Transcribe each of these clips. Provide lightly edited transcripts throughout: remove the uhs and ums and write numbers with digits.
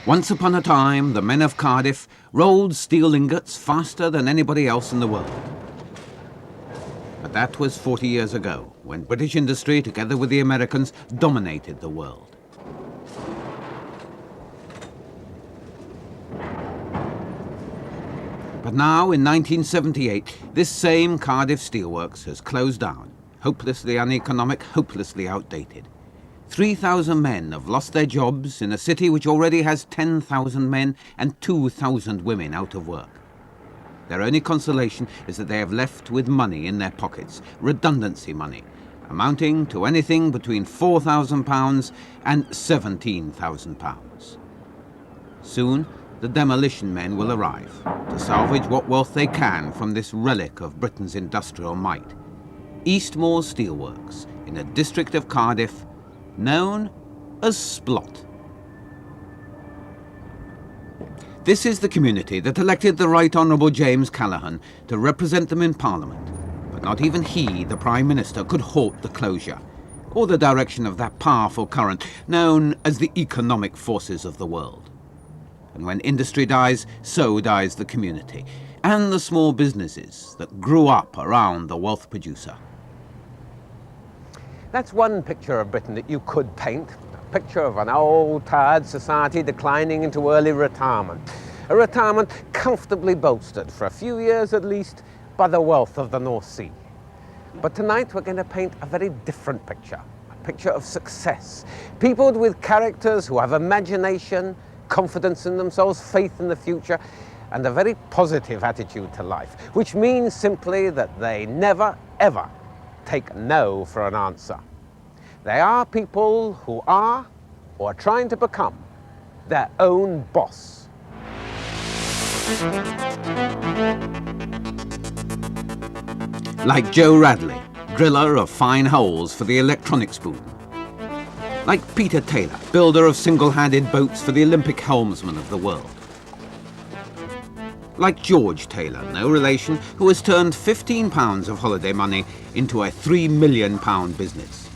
Once upon a time, the men of Cardiff rolled steel ingots faster than anybody else in the world. But that was 40 years ago, when British industry, together with the Americans, dominated the world. But now, in 1978, this same Cardiff Steelworks has closed down, hopelessly uneconomic, hopelessly outdated. 3,000 men have lost their jobs in a city which already has 10,000 men and 2,000 women out of work. Their only consolation is that they have left with money in their pockets, redundancy money, amounting to anything between £4,000 and £17,000. Soon, the demolition men will arrive to salvage what wealth they can from this relic of Britain's industrial might. Eastmoor Steelworks, in a district of Cardiff known as Splot. This is the community that elected the Right Honourable James Callaghan to represent them in Parliament. But not even he, the Prime Minister, could halt the closure, or the direction of that powerful current known as the economic forces of the world. And when industry dies, so dies the community, and the small businesses that grew up around the wealth producer. That's one picture of Britain that you could paint. A picture of an old, tired society declining into early retirement. A retirement comfortably bolstered, for a few years at least, by the wealth of the North Sea. But tonight we're going to paint a very different picture. A picture of success. Peopled with characters who have imagination, confidence in themselves, faith in the future, and a very positive attitude to life, which means simply that they never, ever take no for an answer. They are people who are, or are trying to become, their own boss. Like Joe Radley, driller of fine holes for the electronics boom. Like Peter Taylor, builder of single-handed boats for the Olympic helmsman of the world. Like George Taylor, no relation, who has turned £15 of holiday money into a £3 million business.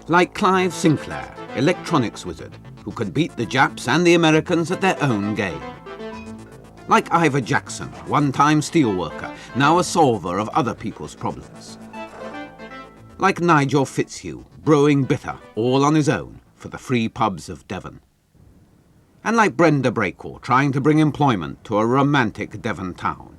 Like Clive Sinclair, electronics wizard, who can beat the Japs and the Americans at their own game. Like Ivor Jackson, one-time steelworker, now a solver of other people's problems. Like Nigel Fitzhugh, brewing bitter, all on his own, for the free pubs of Devon. And like Brenda Breakwell, trying to bring employment to a romantic Devon town.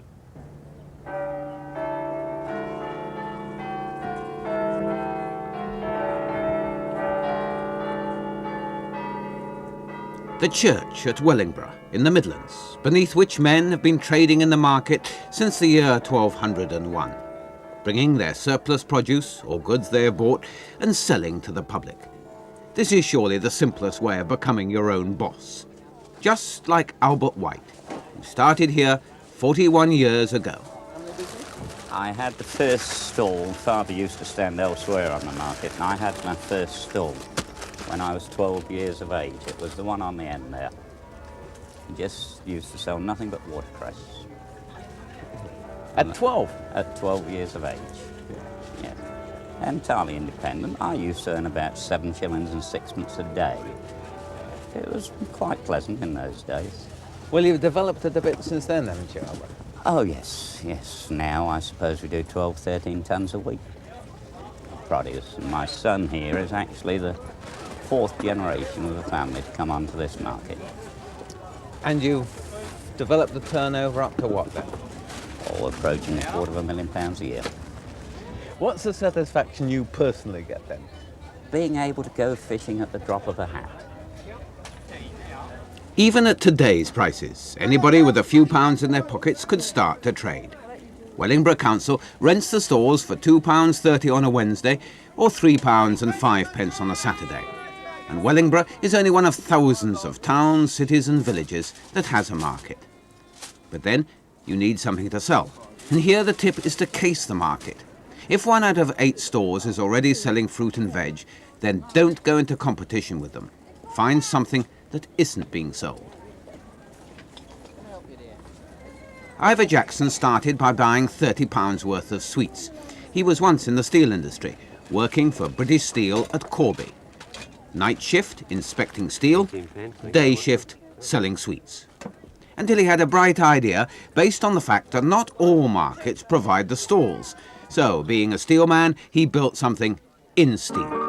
The church at Wellingborough, in the Midlands, beneath which men have been trading in the market since the year 1201, bringing their surplus produce or goods they have bought and selling to the public. This is surely the simplest way of becoming your own boss. Just like Albert White, who started here 41 years ago. I had the first stall. Father used to stand elsewhere on the market, and I had my first stall when I was 12 years of age. It was the one on the end there. He just used to sell nothing but watercress. At 12? At 12 years of age, yes. Entirely independent. I used to earn about 7 shillings and 6pence a day. It was quite pleasant in those days. Well, you've developed it a bit since then, haven't you, Albert? Oh, yes, yes. Now I suppose we do 12, 13 tonnes a week. Produce. And my son here is actually the 4th generation of the family to come onto this market. And you've developed the turnover up to what then? All approaching £250,000 a year. What's the satisfaction you personally get then? Being able to go fishing at the drop of a hat. Even at today's prices, anybody with a few pounds in their pockets could start to trade. Wellingborough Council rents the stalls for £2.30 on a Wednesday or £3 and 5 on a Saturday. And Wellingborough is only one of thousands of towns, cities and villages that has a market. But then you need something to sell. And here the tip is to case the market. If 1 out of 8 stores is already selling fruit and veg, then don't go into competition with them. Find something that isn't being sold. Ivor Jackson started by buying £30 worth of sweets. He was once in the steel industry, working for British Steel at Corby. Night shift, inspecting steel. Day shift, selling sweets. Until he had a bright idea based on the fact that not all markets provide the stalls. So, being a steelman, he built something in steel.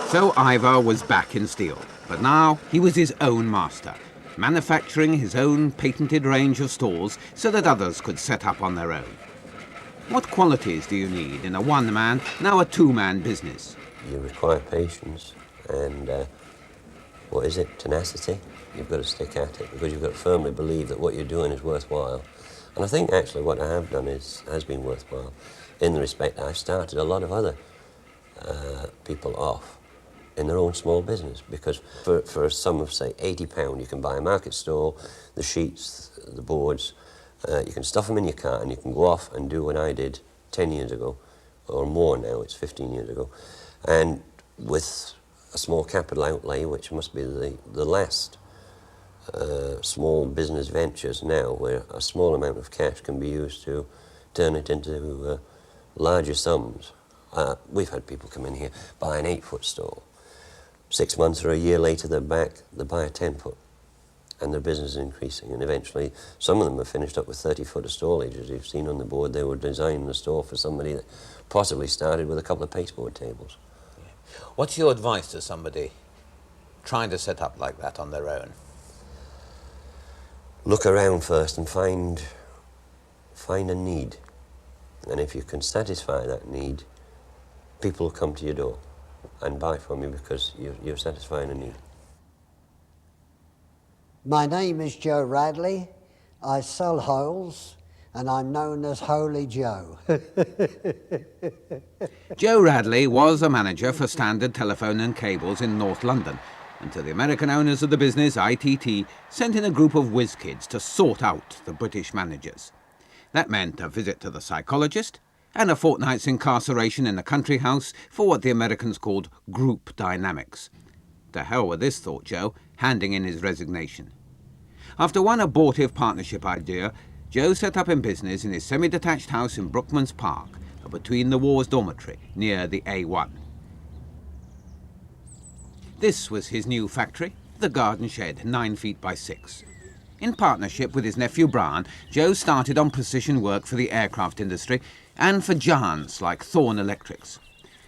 So Ivor was back in steel, but now he was his own master, manufacturing his own patented range of stalls so that others could set up on their own. What qualities do you need in a one-man, now a two-man business? You require patience and, tenacity. You've got to stick at it because you've got to firmly believe that what you're doing is worthwhile. And I think actually what I have done has been worthwhile in the respect that I've started a lot of other people off in their own small business, because for a sum of, say, £80, you can buy a market stall, the sheets, the boards, you can stuff them in your car and you can go off and do what I did 10 years ago, or more now, it's 15 years ago, and with a small capital outlay, which must be the last small business ventures now, where a small amount of cash can be used to turn it into larger sums. We've had people come in here, buy an 8-foot stall. 6 months or a year later, they're back, they buy a 10-foot, and their business is increasing. And eventually, some of them have finished up with 30-foot of stallage. As you've seen on the board, they were designing the store for somebody that possibly started with a couple of pasteboard tables. What's your advice to somebody trying to set up like that on their own? Look around first and find a need. And if you can satisfy that need, people will come to your door and buy from you because you're satisfying a need. My name is Joe Radley. I sell holes, and I'm known as Holy Joe. Joe Radley was a manager for Standard Telephone and Cables in North London, until the American owners of the business, ITT, sent in a group of whiz kids to sort out the British managers. That meant a visit to the psychologist and a fortnight's incarceration in a country house for what the Americans called group dynamics. To hell with this, thought Joe, handing in his resignation. After one abortive partnership idea, Joe set up in business in his semi-detached house in Brookman's Park, a between-the-wars dormitory near the A1. This was his new factory, the garden shed, 9 feet by 6. In partnership with his nephew Brian, Joe started on precision work for the aircraft industry and for giants like Thorn Electrics.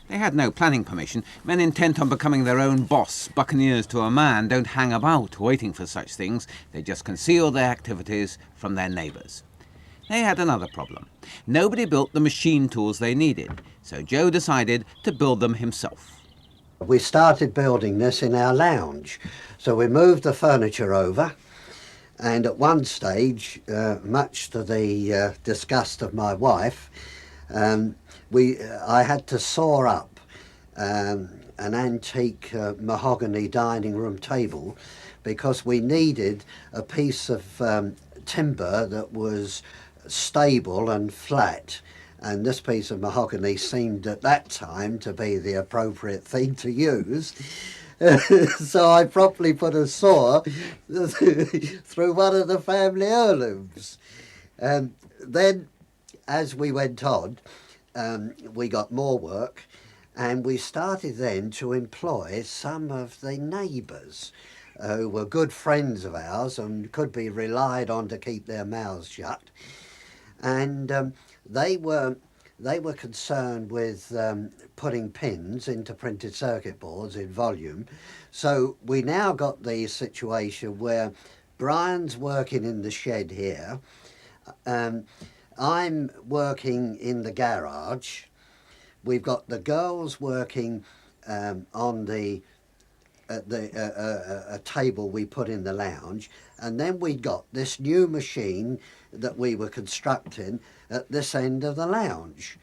They had no planning permission. Men intent on becoming their own boss, buccaneers to a man, don't hang about waiting for such things. They just conceal their activities from their neighbours. They had another problem. Nobody built the machine tools they needed, so Joe decided to build them himself. We started building this in our lounge. So we moved the furniture over, and at one stage, much to the disgust of my wife, I had to saw up an antique mahogany dining room table because we needed a piece of timber that was stable and flat, and this piece of mahogany seemed at that time to be the appropriate thing to use. So I promptly put a saw through one of the family heirlooms. Then, as we went on, we got more work, and we started then to employ some of the neighbours who were good friends of ours and could be relied on to keep their mouths shut. And they were concerned with putting pins into printed circuit boards in volume. So we now got the situation where Brian's working in the shed here. I'm working in the garage. We've got the girls working on a table we put in the lounge, and then we got this new machine that we were constructing at this end of the lounge.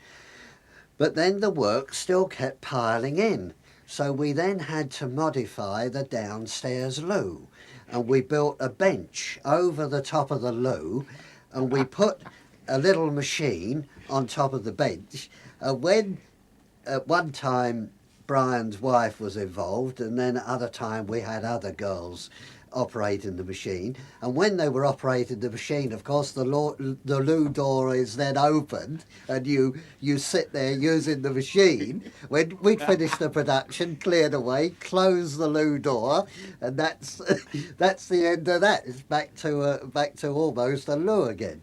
But then the work still kept piling in, so we then had to modify the downstairs loo, and we built a bench over the top of the loo, and we put a little machine on top of the bench. And when at one time Brian's wife was involved, and then at other time we had other girls operating the machine. And when they were operating the machine, of course, the loo door is then opened, and you sit there using the machine. When we'd finished the production, cleared away, closed the loo door, and that's that's the end of that. It's back to almost a loo again.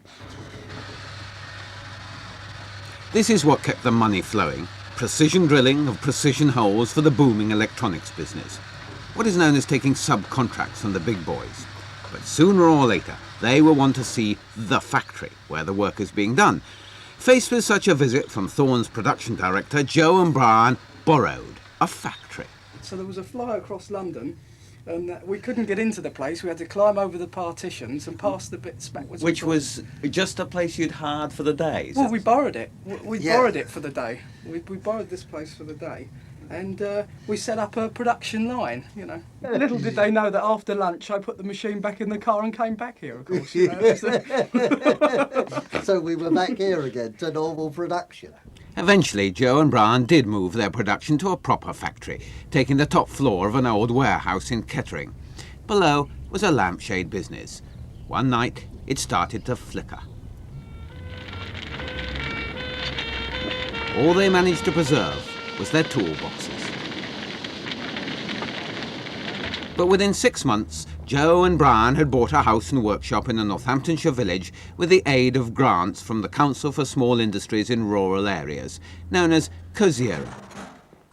This is what kept the money flowing. Precision drilling of precision holes for the booming electronics business. What is known as taking subcontracts from the big boys. But sooner or later, they will want to see the factory where the work is being done. Faced with such a visit from Thorne's production director, Joe and Brian borrowed a factory. So there was a fly across London, and we couldn't get into the place. We had to climb over the partitions and pass the bits backwards. Which was just a place you'd hired for the day? Well, we borrowed it. We Yeah. borrowed it for the day. We borrowed this place for the day. And we set up a production line, you know. Little did they know that after lunch I put the machine back in the car and came back here, of course. You know. So we were back here again to normal production. Eventually, Joe and Brian did move their production to a proper factory, taking the top floor of an old warehouse in Kettering. Below was a lampshade business. One night, it started to flicker. All they managed to preserve was their toolboxes. But within 6 months, Joe and Brian had bought a house and workshop in a Northamptonshire village with the aid of grants from the Council for Small Industries in Rural Areas, known as Cosiera.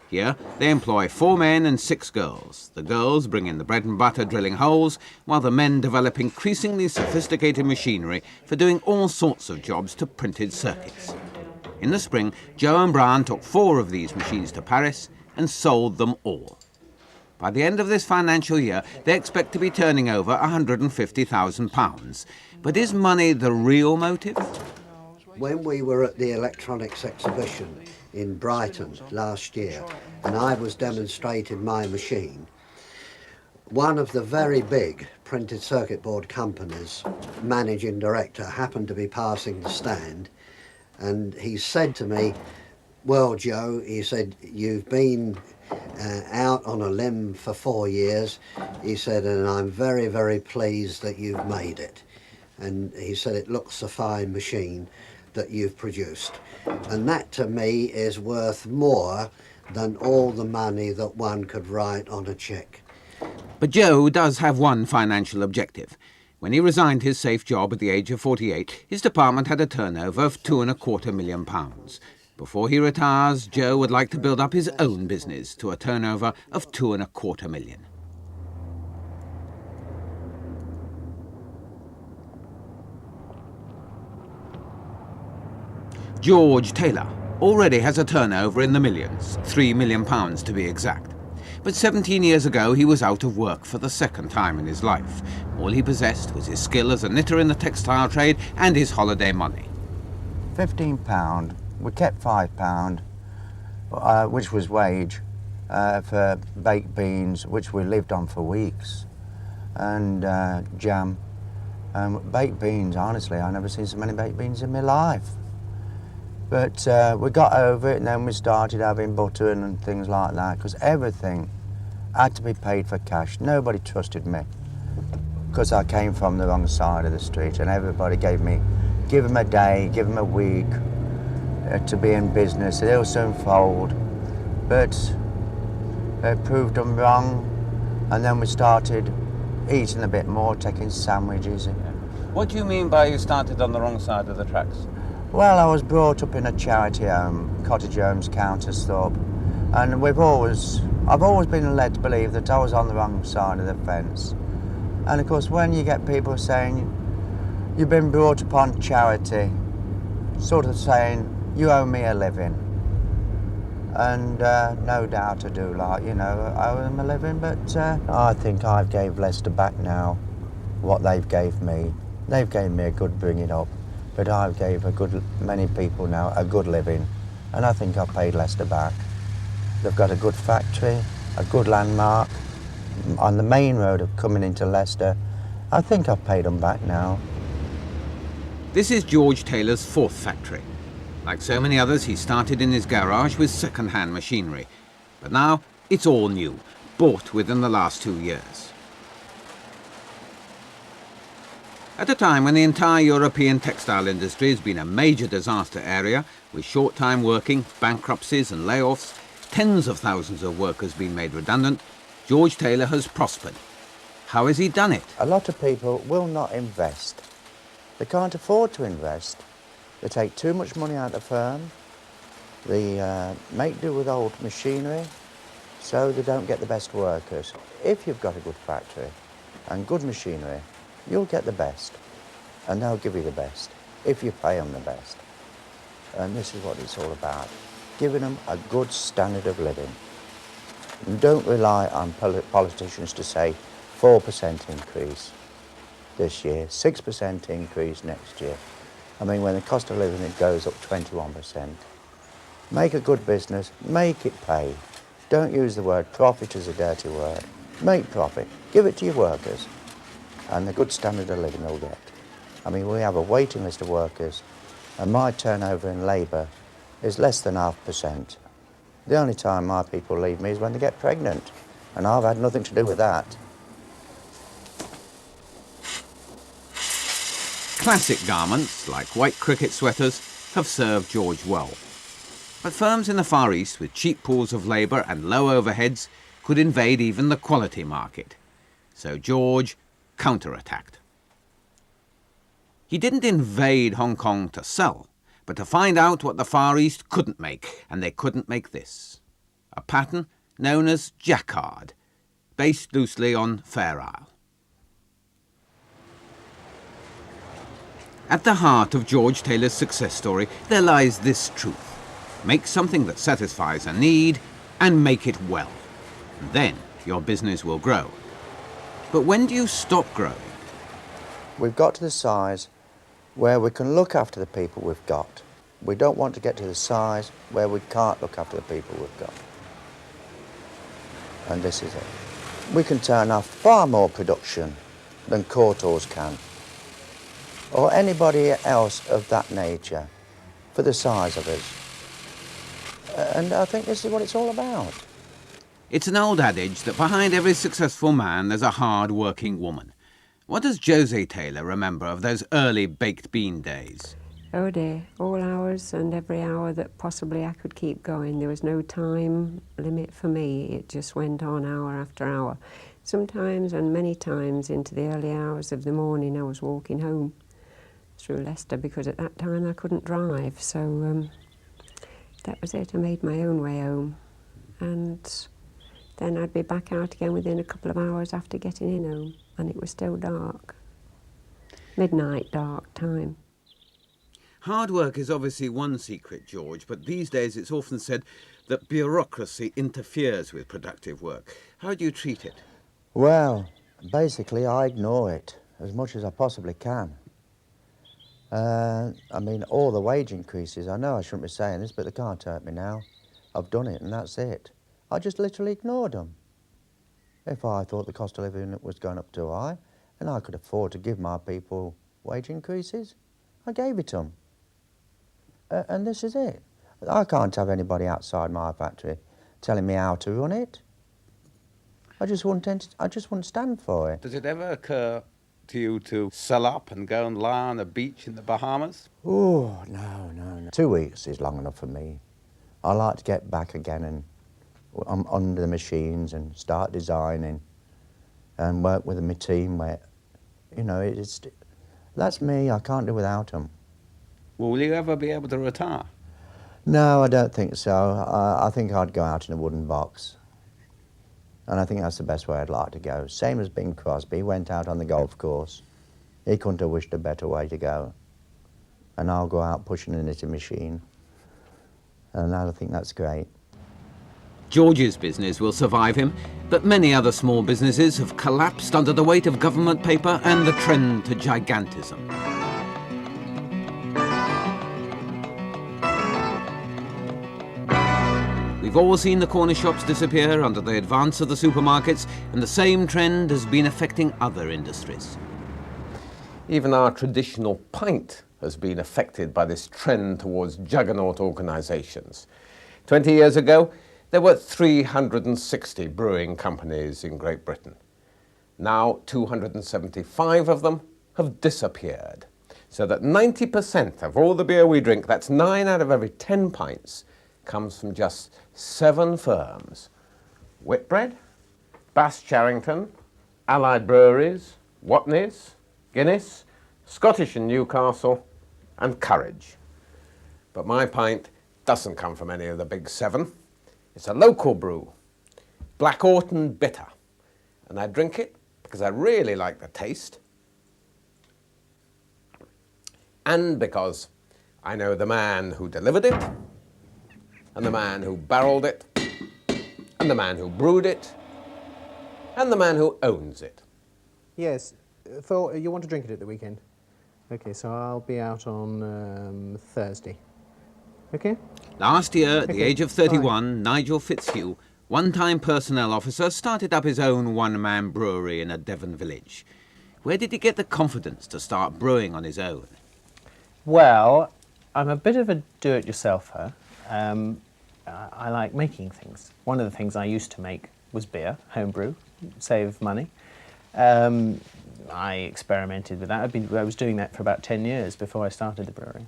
Here, they employ 4 men and 6 girls. The girls bring in the bread and butter drilling holes, while the men develop increasingly sophisticated machinery for doing all sorts of jobs to printed circuits. In the spring, Joe and Brian took 4 of these machines to Paris and sold them all. By the end of this financial year, they expect to be turning over £150,000. But is money the real motive? When we were at the electronics exhibition in Brighton last year, and I was demonstrating my machine, one of the very big printed circuit board companies' managing director happened to be passing the stand, and he said to me, "Well, Joe," he said, "you've been out on a limb for 4 years," he said, "and I'm very, very pleased that you've made it." And he said, "It looks a fine machine that you've produced." And that to me is worth more than all the money that one could write on a cheque. But Joe does have one financial objective. When he resigned his safe job at the age of 48, his department had a turnover of £2.25 million. Before he retires, Joe would like to build up his own business to a turnover of £2.25 million. George Taylor already has a turnover in the millions, £3 million to be exact. But 17 years ago, he was out of work for the second time in his life. All he possessed was his skill as a knitter in the textile trade and his holiday money. £15. We kept £5, which was wage, for baked beans, which we lived on for weeks, and jam. Baked beans, honestly, I've never seen so many baked beans in my life. But we got over it, and then we started having butter and things like that, because everything had to be paid for cash. Nobody trusted me, because I came from the wrong side of the street, and everybody give them a day, give them a week to be in business. They'll soon fold. But they proved them wrong, and then we started eating a bit more, taking sandwiches. What do you mean by you started on the wrong side of the tracks? Well, I was brought up in a charity home, Cottage Homes, Countersthorpe, and I've always been led to believe that I was on the wrong side of the fence. And of course, when you get people saying you've been brought up on charity, sort of saying you owe me a living, and no doubt I do, like, you know, I owe them a living, but I think I've gave Leicester back now what they've gave me. They've gave me a good bringing up, but I've gave many people now a good living, and I think I've paid Leicester back. They've got a good factory, a good landmark on the main road of coming into Leicester. I think I've paid them back now. This is George Taylor's fourth factory. Like so many others, he started in his garage with second-hand machinery. But now it's all new, bought within the last 2 years. At a time when the entire European textile industry has been a major disaster area, with short-time working, bankruptcies and layoffs, tens of thousands of workers being made redundant, George Taylor has prospered. How has he done it? A lot of people will not invest. They can't afford to invest. They take too much money out of the firm. They make do with old machinery, so they don't get the best workers. If you've got a good factory and good machinery, you'll get the best, and they'll give you the best, if you pay them the best. And this is what it's all about, giving them a good standard of living. And don't rely on politicians to say 4% increase this year, 6% increase next year. I mean, when the cost of living it goes up 21%. Make a good business, make it pay. Don't use the word profit as a dirty word. Make profit, give it to your workers, and the good standard of living they'll get. I mean, we have a waiting list of workers, and my turnover in labour is less than 0.5%. The only time my people leave me is when they get pregnant, and I've had nothing to do with that. Classic garments, like white cricket sweaters, have served George well. But firms in the Far East with cheap pools of labour and low overheads could invade even the quality market. So George counter-attacked. He didn't invade Hong Kong to sell, but to find out what the Far East couldn't make, and they couldn't make this. A pattern known as jacquard, based loosely on Fair Isle. At the heart of George Taylor's success story, there lies this truth. Make something that satisfies a need and make it well. And then your business will grow. But when do you stop growing? We've got to the size where we can look after the people we've got. We don't want to get to the size where we can't look after the people we've got. And this is it. We can turn off far more production than Courtaulds can, or anybody else of that nature, for the size of us. And I think this is what it's all about. It's an old adage that behind every successful man there's a hard-working woman. What does Josie Taylor remember of those early baked bean days? Oh dear, all hours and every hour that possibly I could keep going. There was no time limit for me. It just went on hour after hour. Sometimes and many times into the early hours of the morning I was walking home through Leicester, because at that time I couldn't drive. So that was it. I made my own way home. And then I'd be back out again within a couple of hours after getting in home. And it was still dark. Midnight dark time. Hard work is obviously one secret, George, but these days it's often said that bureaucracy interferes with productive work. How do you treat it? Well, basically I ignore it as much as I possibly can. I mean, all the wage increases, I know I shouldn't be saying this, but they can't hurt me now. I've done it and that's it. I just literally ignored them. If I thought the cost of living was going up too high and I could afford to give my people wage increases, I gave it to them. And this is it. I can't have anybody outside my factory telling me how to run it. I just wouldn't stand for it. Does it ever occur to you to sell up and go and lie on a beach in the Bahamas? Oh, no. 2 weeks is long enough for me. I like to get back again and I'm under the machines and start designing and work with my team where, you know, that's me. I can't do without them. Well, will you ever be able to retire? No, I don't think so. I think I'd go out in a wooden box. And I think that's the best way I'd like to go. Same as Bing Crosby, went out on the golf course. He couldn't have wished a better way to go. And I'll go out pushing a knitting machine. And I think that's great. George's business will survive him, but many other small businesses have collapsed under the weight of government paper and the trend to gigantism. We've all seen the corner shops disappear under the advance of the supermarkets, and the same trend has been affecting other industries. Even our traditional pint has been affected by this trend towards juggernaut organisations. 20 years ago, there were 360 brewing companies in Great Britain. Now 275 of them have disappeared, so that 90% of all the beer we drink, that's 9 out of every 10 pints, comes from just 7 firms. Whitbread, Bass Charrington, Allied Breweries, Watney's, Guinness, Scottish and Newcastle, and Courage. But my pint doesn't come from any of the big 7. It's a local brew, Black Orton Bitter, and I drink it because I really like the taste and because I know the man who delivered it and the man who barreled it and the man who brewed it and the man who owns it. Yes, Phil, you want to drink it at the weekend? Okay, so I'll be out on Thursday. Okay? Last year, at the Okay, age of 31, Nigel Fitzhugh, one-time personnel officer, started up his own one-man brewery in a Devon village. Where did he get the confidence to start brewing on his own? Well, I'm a bit of a do-it-yourselfer. I like making things. One of the things I used to make was beer, homebrew, save money. I experimented with that. I was doing that for about 10 years before I started the brewery.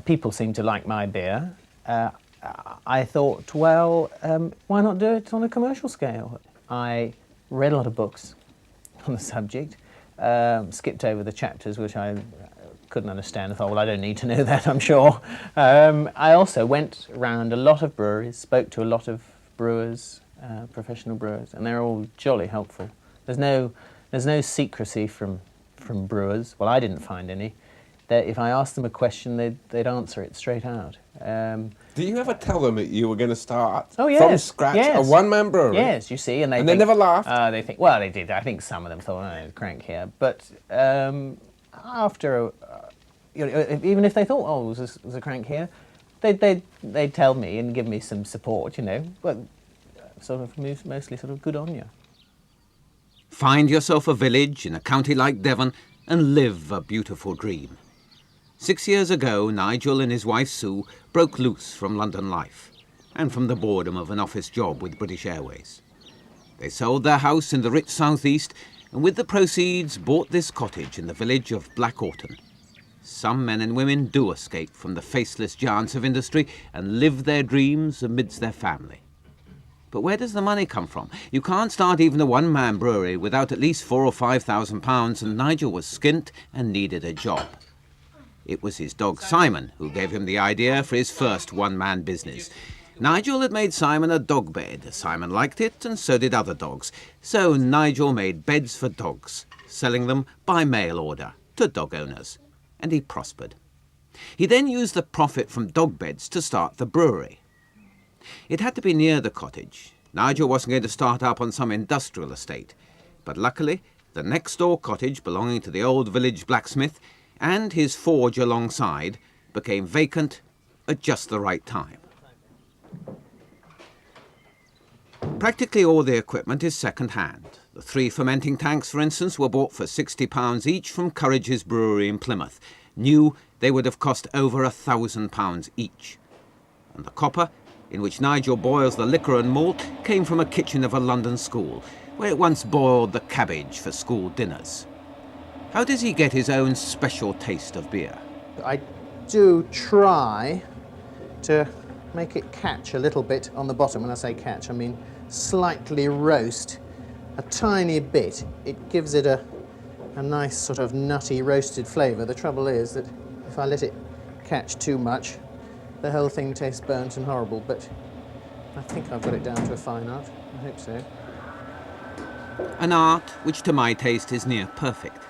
People seemed to like my beer. I thought, well, why not do it on a commercial scale? I read a lot of books on the subject, skipped over the chapters which I couldn't understand. I thought, well, I don't need to know that, I'm sure. I also went around a lot of breweries, spoke to a lot of brewers, professional brewers, and they're all jolly helpful. There's no secrecy from brewers. Well, I didn't find any. That if I asked them a question, they'd answer it straight out. Do you ever tell them that you were going to start yes, from scratch a one-man brewery? Yes, you see, and they never laughed. They think, well, they did. I think some of them thought, oh, crank here. But after, even if they thought, oh, there's a crank here, they'd tell me and give me some support. But sort of mostly sort of good on you. Find yourself a village in a county like Devon and live a beautiful dream. 6 years ago, Nigel and his wife Sue broke loose from London life and from the boredom of an office job with British Airways. They sold their house in the rich southeast and with the proceeds bought this cottage in the village of Black Orton. Some men and women do escape from the faceless giants of industry and live their dreams amidst their family. But where does the money come from? You can't start even a one-man brewery without at least £4,000 or £5,000, and Nigel was skint and needed a job. It was his dog Simon who gave him the idea for his first one-man business. Nigel had made Simon a dog bed. Simon liked it, and so did other dogs. So Nigel made beds for dogs, selling them by mail order to dog owners, and he prospered. He then used the profit from dog beds to start the brewery. It had to be near the cottage. Nigel wasn't going to start up on some industrial estate, but luckily the next-door cottage belonging to the old village blacksmith and his forge alongside became vacant at just the right time. Practically all the equipment is second-hand. The 3 fermenting tanks, for instance, were bought for £60 each from Courage's brewery in Plymouth. New, they would have cost over £1,000 each. And the copper, in which Nigel boils the liquor and malt, came from a kitchen of a London school, where it once boiled the cabbage for school dinners. How does he get his own special taste of beer? I do try to make it catch a little bit on the bottom. When I say catch, I mean slightly roast a tiny bit. It gives it a nice sort of nutty roasted flavour. The trouble is that if I let it catch too much, the whole thing tastes burnt and horrible, but I think I've got it down to a fine art. I hope so. An art which to my taste is near perfect.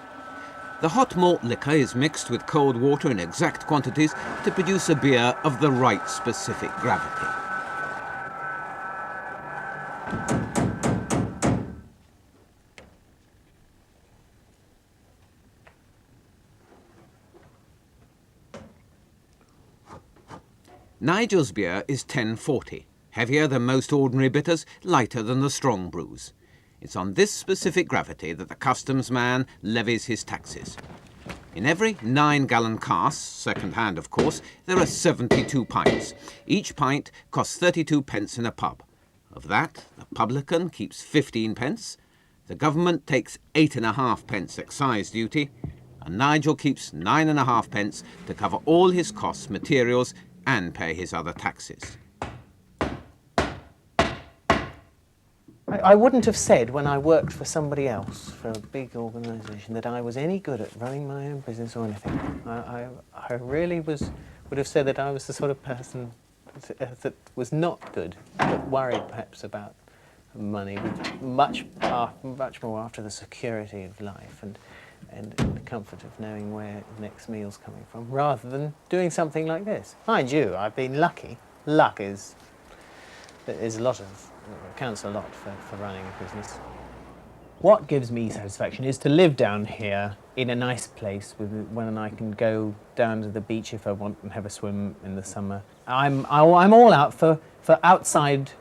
The hot malt liquor is mixed with cold water in exact quantities to produce a beer of the right specific gravity. Nigel's beer is 1040, heavier than most ordinary bitters, lighter than the strong brews. It's on this specific gravity that the customs man levies his taxes. In every 9-gallon cask, second-hand of course, there are 72 pints. Each pint costs 32 pence in a pub. Of that, the publican keeps 15 pence, the government takes 8.5 pence excise duty, and Nigel keeps 9.5 pence to cover all his costs, materials, and pay his other taxes. I wouldn't have said when I worked for somebody else, for a big organisation, that I was any good at running my own business or anything. I really would have said that I was the sort of person that was not good, but worried perhaps about money, much more after the security of life and the comfort of knowing where the next meal's coming from, rather than doing something like this. Mind you, I've been lucky. Luck is counts a lot for running a business. What gives me satisfaction is to live down here in a nice place when I can go down to the beach if I want and have a swim in the summer. I'm all out for outside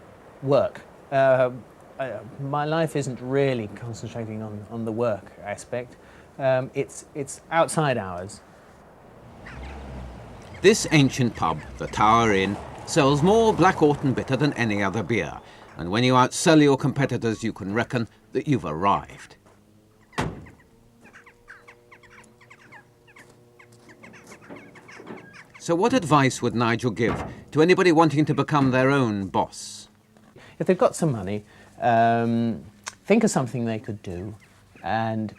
work. My life isn't really concentrating on the work aspect. It's outside hours. This ancient pub, the Tower Inn, sells more Black Orton bitter than any other beer, and when you outsell your competitors, you can reckon that you've arrived. So what advice would Nigel give to anybody wanting to become their own boss? If they've got some money, think of something they could do and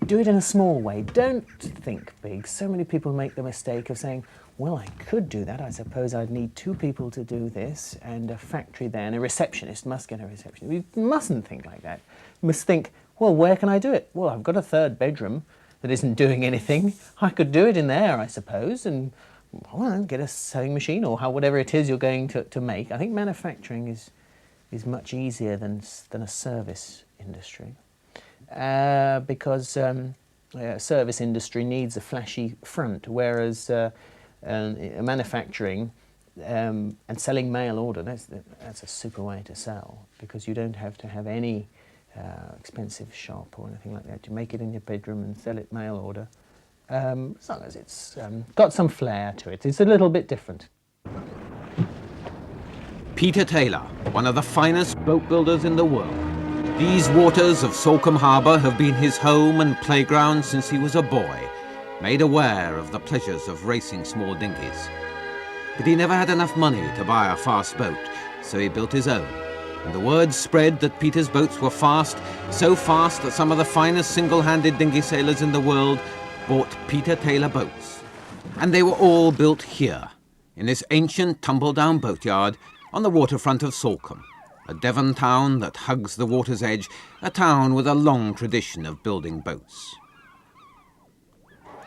do it in a small way. Don't think big. So many people make the mistake of saying, well, I could do that. I suppose I'd need 2 people to do this and a factory there and a receptionist must get a receptionist. We mustn't think like that. You must think, well, where can I do it? Well, I've got a 3rd bedroom that isn't doing anything. I could do it in there, I suppose, and well, get a sewing machine or whatever it is you're going to make. I think manufacturing is much easier than a service industry because a service industry needs a flashy front, whereas manufacturing and selling mail order, that's a super way to sell because you don't have to have any expensive shop or anything like that. You make it in your bedroom and sell it mail order. As long as it's got some flair to it. It's a little bit different. Peter Taylor, one of the finest boat builders in the world. These waters of Salcombe Harbour have been his home and playground since he was a boy, made aware of the pleasures of racing small dinghies. But he never had enough money to buy a fast boat, so he built his own. And the word spread that Peter's boats were fast, so fast that some of the finest single-handed dinghy sailors in the world bought Peter Taylor boats. And they were all built here, in this ancient tumble-down boatyard on the waterfront of Salcombe, a Devon town that hugs the water's edge, a town with a long tradition of building boats.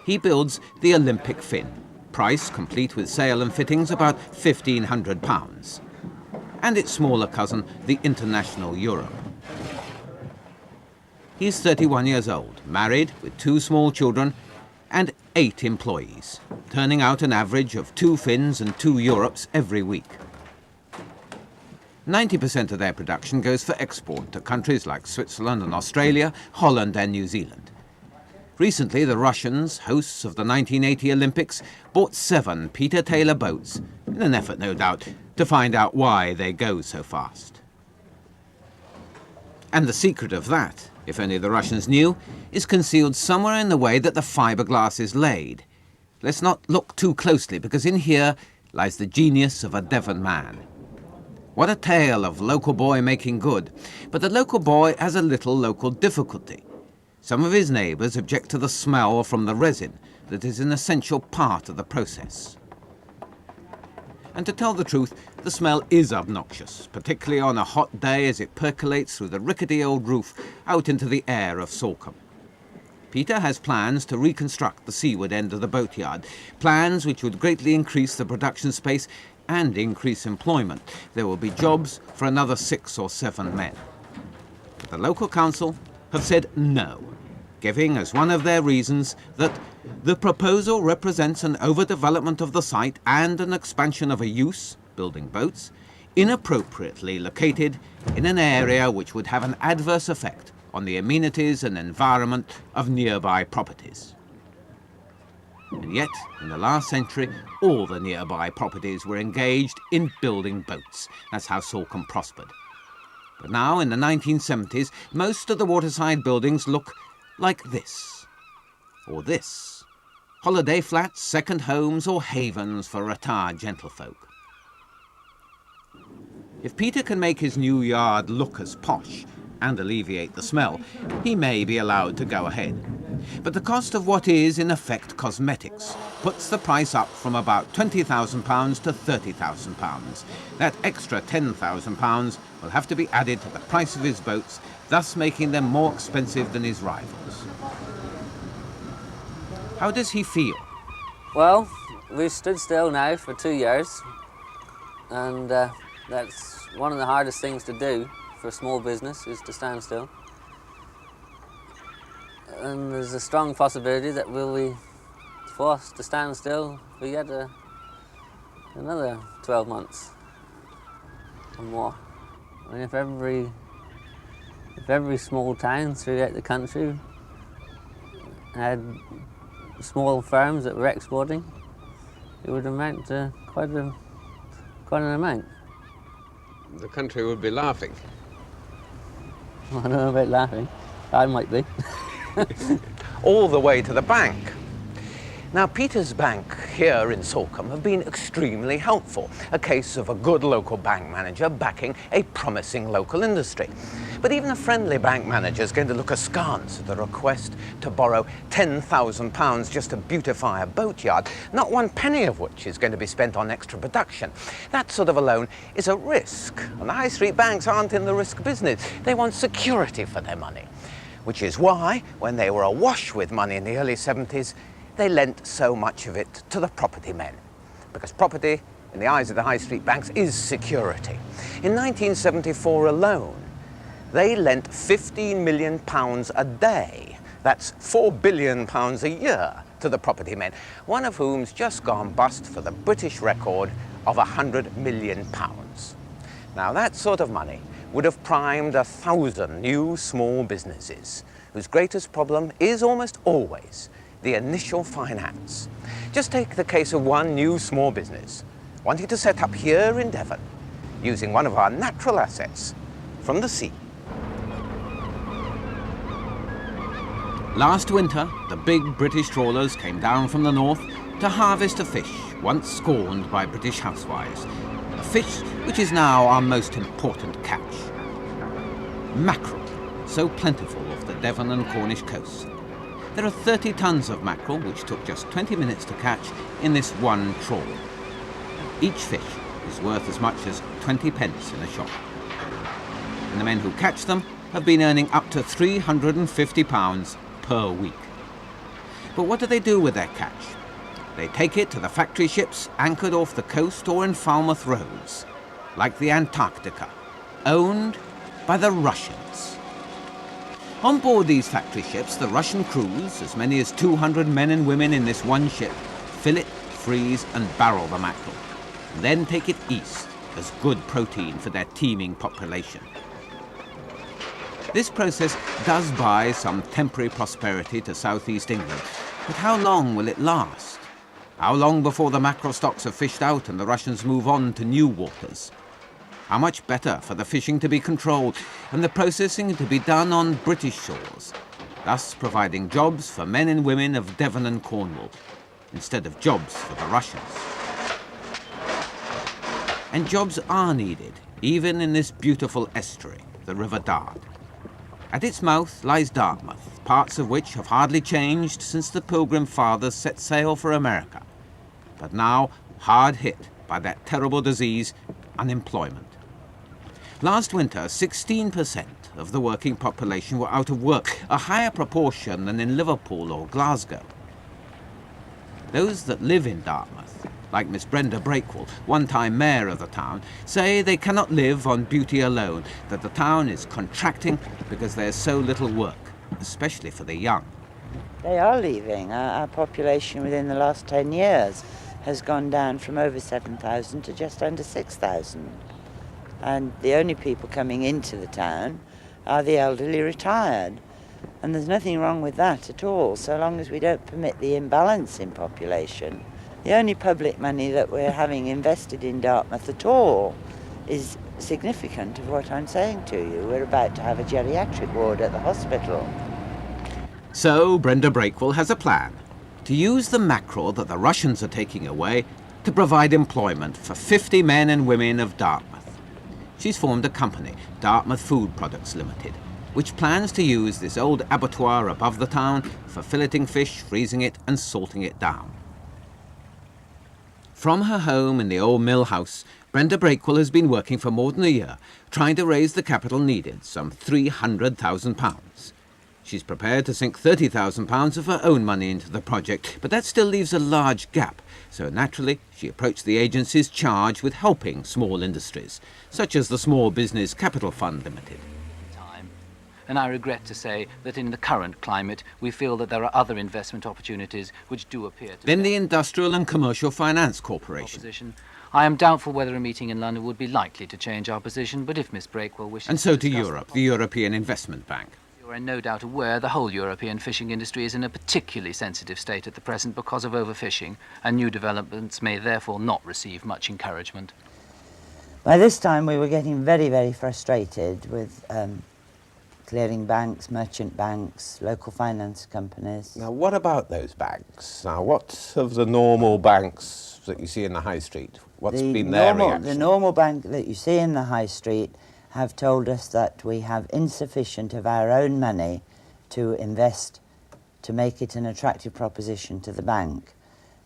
He builds the Olympic Fin, price, complete with sail and fittings, about £1,500, and its smaller cousin, the International Europe. He's 31 years old, married, with 2 small children, and 8 employees, turning out an average of 2 Fins and 2 Europes every week. 90% of their production goes for export to countries like Switzerland and Australia, Holland and New Zealand. Recently, the Russians, hosts of the 1980 Olympics, bought 7 Peter Taylor boats, in an effort, no doubt, to find out why they go so fast. And the secret of that, if only the Russians knew, is concealed somewhere in the way that the fiberglass is laid. Let's not look too closely, because in here lies the genius of a Devon man. What a tale of local boy making good. But the local boy has a little local difficulty. Some of his neighbours object to the smell from the resin that is an essential part of the process. And to tell the truth, the smell is obnoxious, particularly on a hot day as it percolates through the rickety old roof out into the air of Salcombe. Peter has plans to reconstruct the seaward end of the boatyard, plans which would greatly increase the production space and increase employment. There will be jobs for another 6 or 7 men. But the local council have said no, giving as one of their reasons that the proposal represents an overdevelopment of the site and an expansion of a use, building boats, inappropriately located in an area which would have an adverse effect on the amenities and environment of nearby properties. And yet, in the last century, all the nearby properties were engaged in building boats. That's how Salcombe prospered. But now, in the 1970s, most of the waterside buildings look like this. Or this. Holiday flats, second homes, or havens for retired gentlefolk. If Peter can make his new yard look as posh and alleviate the smell, he may be allowed to go ahead. But the cost of what is, in effect, cosmetics puts the price up from about £20,000 to £30,000. That extra £10,000 will have to be added to the price of his boats, thus making them more expensive than his rivals. How does he feel? Well, we've stood still now for 2 years, and that's one of the hardest things to do for a small business, is to stand still. And there's a strong possibility that we'll be forced to stand still for yet another 12 months or more. I mean, if every small town throughout the country had small firms that were exporting, it would amount to quite an amount. The country would be laughing. I don't know about laughing. I might be. All the way to the bank. Now, Peter's bank here in Salcombe have been extremely helpful, a case of a good local bank manager backing a promising local industry. But even a friendly bank manager is going to look askance at the request to borrow £10,000 just to beautify a boatyard, not one penny of which is going to be spent on extra production. That sort of a loan is a risk, and the high street banks aren't in the risk business. They want security for their money, which is why, when they were awash with money in the early 70s, they lent so much of it to the property men. Because property, in the eyes of the high street banks, is security. In 1974 alone, they lent £15 million a day. That's £4 billion a year to the property men, one of whom's just gone bust for the British record of £100 million. Now, that sort of money would have primed 1,000 new small businesses, whose greatest problem is almost always the initial finance. Just take the case of one new small business wanting to set up here in Devon, using one of our natural assets from the sea. Last winter, the big British trawlers came down from the north to harvest a fish once scorned by British housewives. A fish which is now our most important catch. Mackerel, so plentiful off the Devon and Cornish coasts. There are 30 tons of mackerel, which took just 20 minutes to catch in this one trawl. Each fish is worth as much as 20 pence in a shop. And the men who catch them have been earning up to £350 per week. But what do they do with their catch? They take it to the factory ships anchored off the coast or in Falmouth roads, like the Antarctica, owned by the Russians. On board these factory ships, the Russian crews, as many as 200 men and women in this one ship, fillet, freeze and barrel the mackerel, and then take it east as good protein for their teeming population. This process does buy some temporary prosperity to southeast England, but how long will it last? How long before the mackerel stocks are fished out and the Russians move on to new waters? How much better for the fishing to be controlled and the processing to be done on British shores, thus providing jobs for men and women of Devon and Cornwall, instead of jobs for the Russians. And jobs are needed, even in this beautiful estuary, the River Dart. At its mouth lies Dartmouth, parts of which have hardly changed since the Pilgrim Fathers set sail for America, but now hard hit by that terrible disease, unemployment. Last winter, 16% of the working population were out of work, a higher proportion than in Liverpool or Glasgow. Those that live in Dartmouth, like Miss Brenda Breakwell, one-time mayor of the town, say they cannot live on beauty alone, that the town is contracting because there's so little work, especially for the young. They are leaving. Our population within the last 10 years has gone down from over 7,000 to just under 6,000. And the only people coming into the town are the elderly retired. And there's nothing wrong with that at all, so long as we don't permit the imbalance in population. The only public money that we're having invested in Dartmouth at all is significant of what I'm saying to you. We're about to have a geriatric ward at the hospital. So Brenda Breakwell has a plan to use the mackerel that the Russians are taking away to provide employment for 50 men and women of Dartmouth. She's formed a company, Dartmouth Food Products Limited, which plans to use this old abattoir above the town for filleting fish, freezing it and salting it down. From her home in the old mill house, Brenda Breakwell has been working for more than a year, trying to raise the capital needed, some £300,000. She's prepared to sink £30,000 of her own money into the project, but that still leaves a large gap. So naturally, she approached the agencies charged with helping small industries, such as the Small Business Capital Fund Limited. And I regret to say that in the current climate, we feel that there are other investment opportunities which do appear to... Then the Industrial and Commercial Finance Corporation. I am doubtful whether a meeting in London would be likely to change our position, but if Miss Breakwell wishes... And so to Europe, the European Investment Bank. You are no doubt aware the whole European fishing industry is in a particularly sensitive state at the present because of overfishing, and new developments may therefore not receive much encouragement. By this time we were getting very, very frustrated with clearing banks, merchant banks, local finance companies. Now, what about those banks? Now, what of the normal banks that you see in the high street? What's been their reaction? The normal bank that you see in the high street have told us that we have insufficient of our own money to invest to make it an attractive proposition to the bank.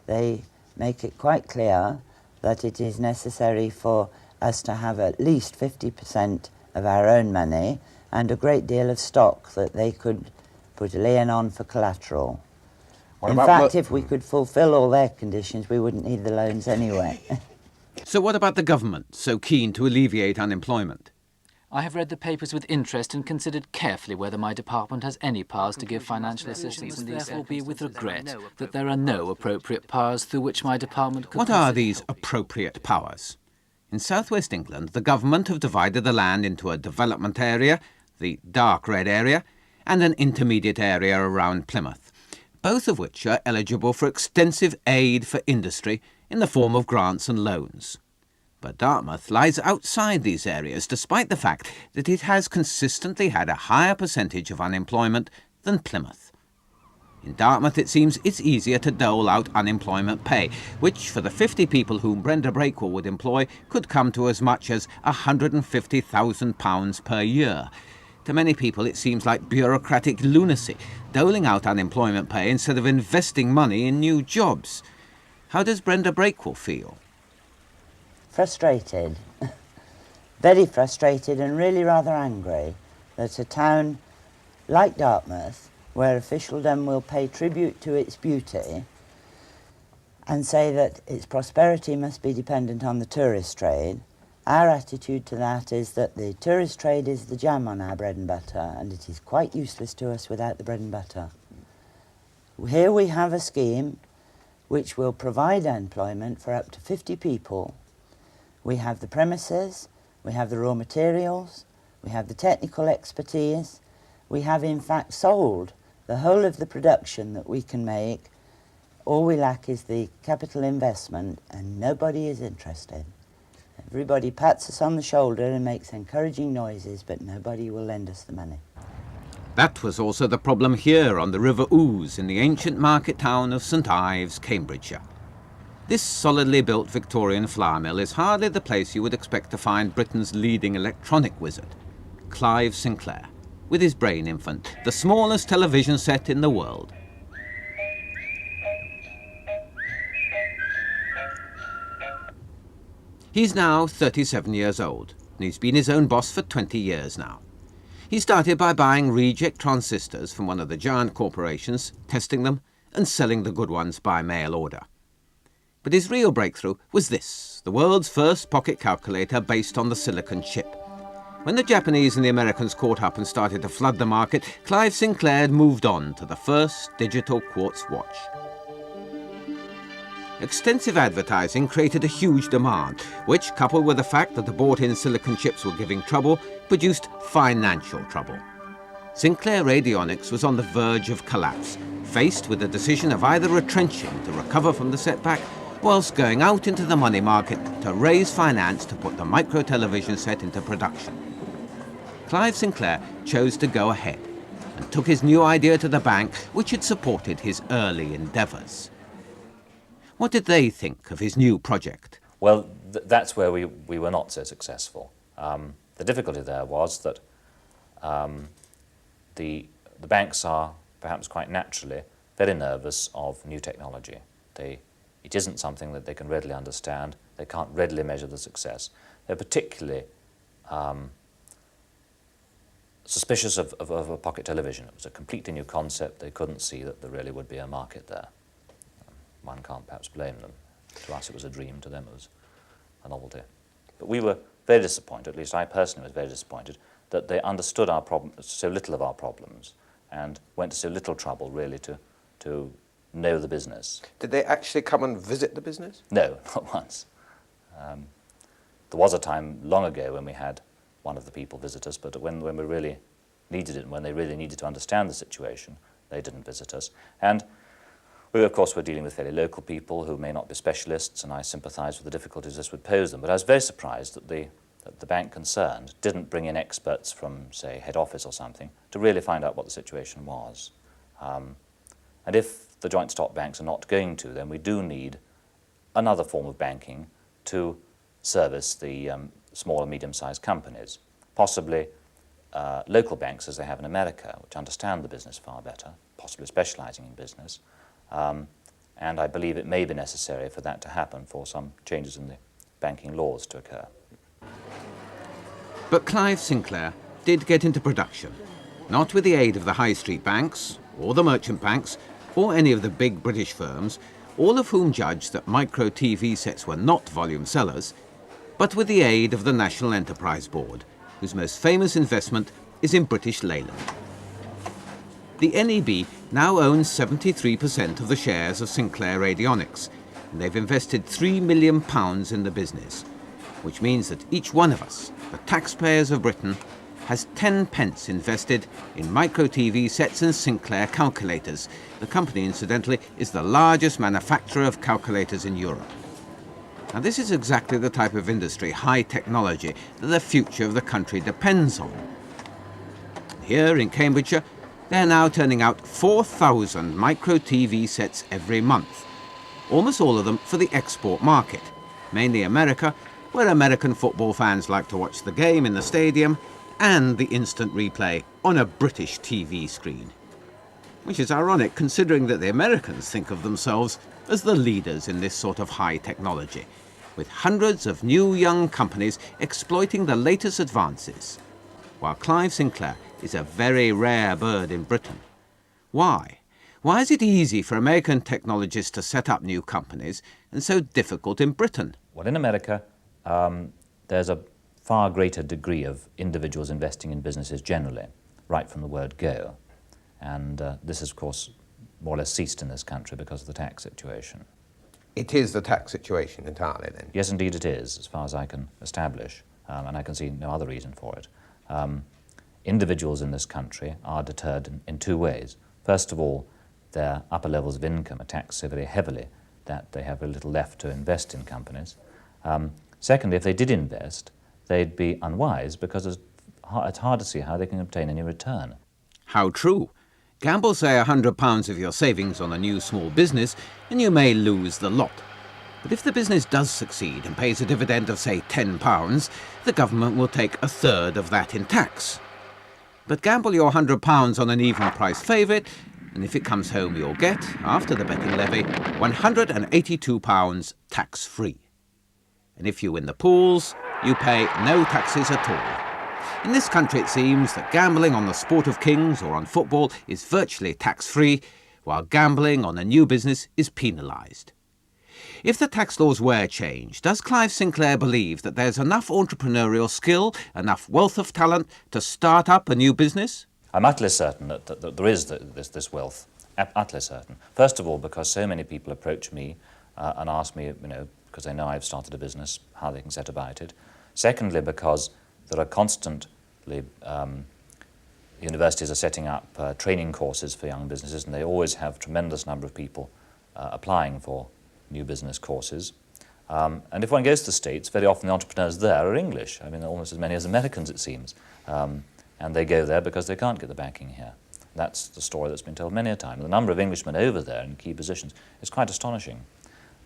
They make it quite clear that it is necessary for us to have at least 50% of our own money and a great deal of stock that they could put a lien on for collateral. In fact, if we could fulfil all their conditions, we wouldn't need the loans anyway. So what about the government, so keen to alleviate unemployment? I have read the papers with interest and considered carefully whether my department has any powers to give financial assistance, and therefore be with regret that there are no appropriate powers through which my department could... What are these appropriate powers? In southwest England, the government have divided the land into a development area, the dark red area, and an intermediate area around Plymouth, both of which are eligible for extensive aid for industry in the form of grants and loans. But Dartmouth lies outside these areas, despite the fact that it has consistently had a higher percentage of unemployment than Plymouth. In Dartmouth, it seems it's easier to dole out unemployment pay, which, for the 50 people whom Brenda Breakwell would employ, could come to as much as £150,000 per year. To many people, it seems like bureaucratic lunacy, doling out unemployment pay instead of investing money in new jobs. How does Brenda Breakwell feel? Frustrated. Very frustrated and really rather angry that a town like Dartmouth, where officialdom will pay tribute to its beauty and say that its prosperity must be dependent on the tourist trade, our attitude to that is that the tourist trade is the jam on our bread and butter, and it is quite useless to us without the bread and butter. Here we have a scheme which will provide employment for up to 50 people. We have the premises, we have the raw materials, we have the technical expertise, we have in fact sold the whole of the production that we can make. All we lack is the capital investment, and nobody is interested. Everybody pats us on the shoulder and makes encouraging noises, but nobody will lend us the money. That was also the problem here on the River Ouse in the ancient market town of St Ives, Cambridgeshire. This solidly built Victorian flour mill is hardly the place you would expect to find Britain's leading electronic wizard, Clive Sinclair, with his brain infant, the smallest television set in the world. He's now 37 years old, and he's been his own boss for 20 years now. He started by buying reject transistors from one of the giant corporations, testing them, and selling the good ones by mail order. But his real breakthrough was this, the world's first pocket calculator based on the silicon chip. When the Japanese and the Americans caught up and started to flood the market, Clive Sinclair had moved on to the first digital quartz watch. Extensive advertising created a huge demand, which, coupled with the fact that the bought-in silicon chips were giving trouble, produced financial trouble. Sinclair Radionics was on the verge of collapse, faced with the decision of either retrenching to recover from the setback, whilst going out into the money market to raise finance to put the micro-television set into production. Clive Sinclair chose to go ahead and took his new idea to the bank, which had supported his early endeavours. What did they think of his new project? Well, that's where we were not so successful. The difficulty there was that the banks are perhaps quite naturally very nervous of new technology. It isn't something that they can readily understand. They can't readily measure the success. They're particularly suspicious of a pocket television. It was a completely new concept. They couldn't see that there really would be a market there. One can't perhaps blame them. To us it was a dream, to them it was a novelty. But we were very disappointed, at least I personally was very disappointed, that they understood our so little of our problems and went to so little trouble really to know the business. Did they actually come and visit the business? No, not once. There was a time long ago when we had one of the people visit us, but when we really needed it and when they really needed to understand the situation, they didn't visit us. And we, of course, were dealing with fairly local people who may not be specialists, and I sympathised with the difficulties this would pose them. But I was very surprised that the bank concerned didn't bring in experts from, say, head office or something to really find out what the situation was. And if the joint stock banks are not going to, then we do need another form of banking to service the small and medium-sized companies, possibly local banks as they have in America, which understand the business far better, possibly specialising in business. And I believe it may be necessary for that to happen, for some changes in the banking laws to occur. But Clive Sinclair did get into production, not with the aid of the high street banks, or the merchant banks, or any of the big British firms, all of whom judged that micro-TV sets were not volume sellers, but with the aid of the National Enterprise Board, whose most famous investment is in British Leyland. The NEB now owns 73% of the shares of Sinclair Radionics, and they've invested £3 million in the business, which means that each one of us, the taxpayers of Britain, has 10 pence invested in micro-TV sets and Sinclair calculators. The company, incidentally, is the largest manufacturer of calculators in Europe. Now, this is exactly the type of industry, high technology, that the future of the country depends on. Here in Cambridgeshire, they're now turning out 4,000 micro-TV sets every month, almost all of them for the export market, mainly America, where American football fans like to watch the game in the stadium and the instant replay on a British TV screen. Which is ironic, considering that the Americans think of themselves as the leaders in this sort of high technology, with hundreds of new young companies exploiting the latest advances, while Clive Sinclair is a very rare bird in Britain. Why? Why is it easy for American technologists to set up new companies and so difficult in Britain? Well, in America, there's a far greater degree of individuals investing in businesses generally, right from the word go. And this has, of course, more or less ceased in this country because of the tax situation. It is the tax situation entirely, then? Yes, indeed it is, as far as I can establish, and I can see no other reason for it. Individuals in this country are deterred in two ways. First of all, their upper levels of income are taxed so very heavily that they have very little left to invest in companies. Secondly, if they did invest, they'd be unwise because it's hard to see how they can obtain any return. How true. Gamble, say, £100 of your savings on a new small business, and you may lose the lot. But if the business does succeed and pays a dividend of, say, £10, the government will take a third of that in tax. But gamble your £100 on an even price favourite, and if it comes home you'll get, after the betting levy, £182 tax-free. And if you win the pools, you pay no taxes at all. In this country it seems that gambling on the sport of kings or on football is virtually tax-free, while gambling on a new business is penalised. If the tax laws were changed, does Clive Sinclair believe that there's enough entrepreneurial skill, enough wealth of talent to start up a new business? I'm utterly certain that there is this wealth, utterly certain. First of all, because so many people approach me and ask me, because they know I've started a business, how they can set about it. Secondly, because there are constantly Universities are setting up training courses for young businesses, and they always have a tremendous number of people applying for new business courses. And if one goes to the States, very often the entrepreneurs there are English. I mean, almost as many as Americans, it seems. And they go there because they can't get the backing here. That's the story that's been told many a time. The number of Englishmen over there in key positions is quite astonishing.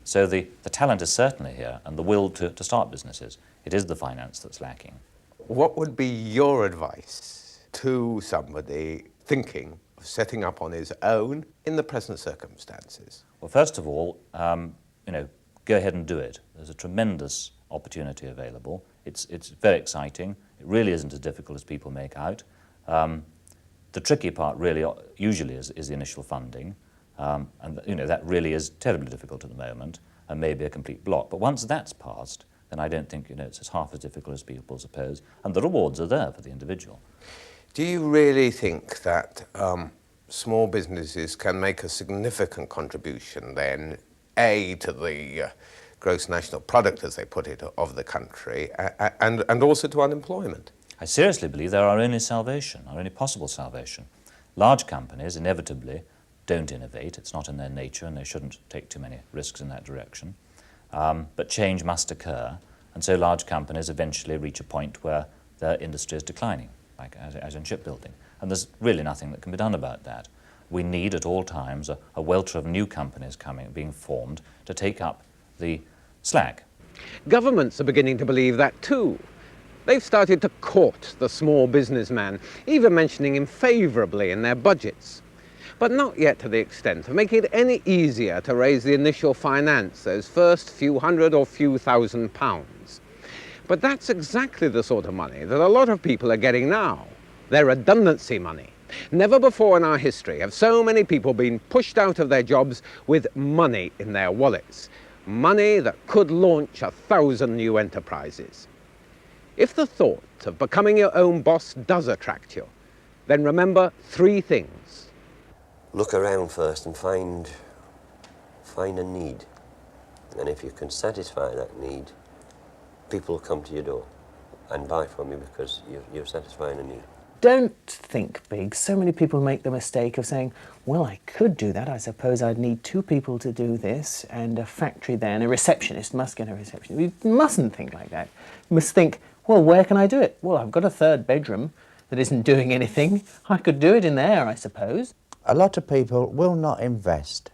So the talent is certainly here, and the will to start businesses. It is the finance that's lacking. What would be your advice to somebody thinking of setting up on his own in the present circumstances? Well, first of all, go ahead and do it. There's a tremendous opportunity available. It's very exciting. It really isn't as difficult as people make out. The tricky part really usually is the initial funding, and that really is terribly difficult at the moment and maybe a complete block. But once that's passed, then I don't think it's half as difficult as people suppose, and the rewards are there for the individual. Do you really think that small businesses can make a significant contribution then, A, to the gross national product, as they put it, of the country, and also to unemployment? I seriously believe they're our only salvation, our only possible salvation. Large companies inevitably don't innovate. It's not in their nature, and they shouldn't take too many risks in that direction. But change must occur, and so large companies eventually reach a point where their industry is declining, like as in shipbuilding. And there's really nothing that can be done about that. We need at all times a welter of new companies being formed to take up the slack. Governments are beginning to believe that too. They've started to court the small businessman, even mentioning him favourably in their budgets. But not yet to the extent of making it any easier to raise the initial finance, those first few hundred or few £1,000s. But that's exactly the sort of money that a lot of people are getting now. Their redundancy money. Never before in our history have so many people been pushed out of their jobs with money in their wallets. Money that could launch 1,000 new enterprises. If the thought of becoming your own boss does attract you, then remember 3 things. Look around first and find a need. And if you can satisfy that need, people will come to your door and buy from you because you're satisfying a need. Don't think big. So many people make the mistake of saying, well, I could do that. I suppose I'd need 2 people to do this, and a factory there, and a receptionist must get a receptionist. You mustn't think like that. You must think, well, where can I do it? Well, I've got a 3rd bedroom that isn't doing anything. I could do it in there, I suppose. A lot of people will not invest.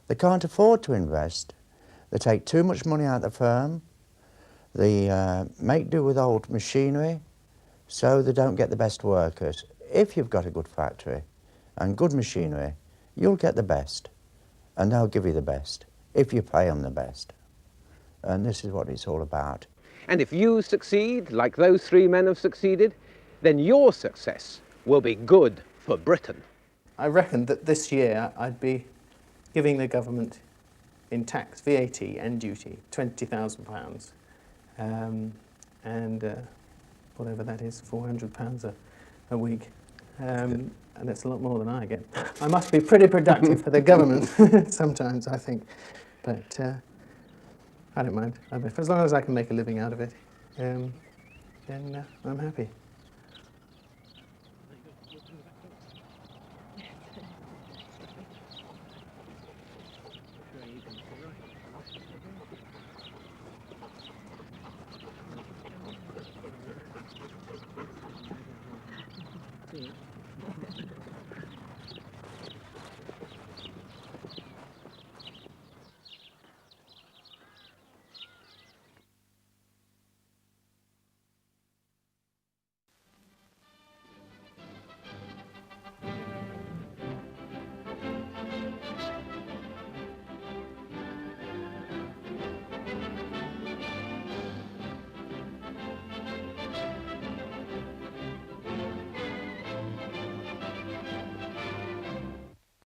They can't afford to invest. They take too much money out of the firm. They make do with old machinery, so they don't get the best workers. If you've got a good factory and good machinery, you'll get the best, and they'll give you the best, if you pay them the best. And this is what it's all about. And if you succeed, like those 3 men have succeeded, then your success will be good for Britain. I reckon that this year I'd be giving the government in tax, VAT and duty, £20,000. And whatever that is, £400 a week. And it's a lot more than I get. I must be pretty productive for the government sometimes, I think. But I don't mind. As long as I can make a living out of it, then I'm happy.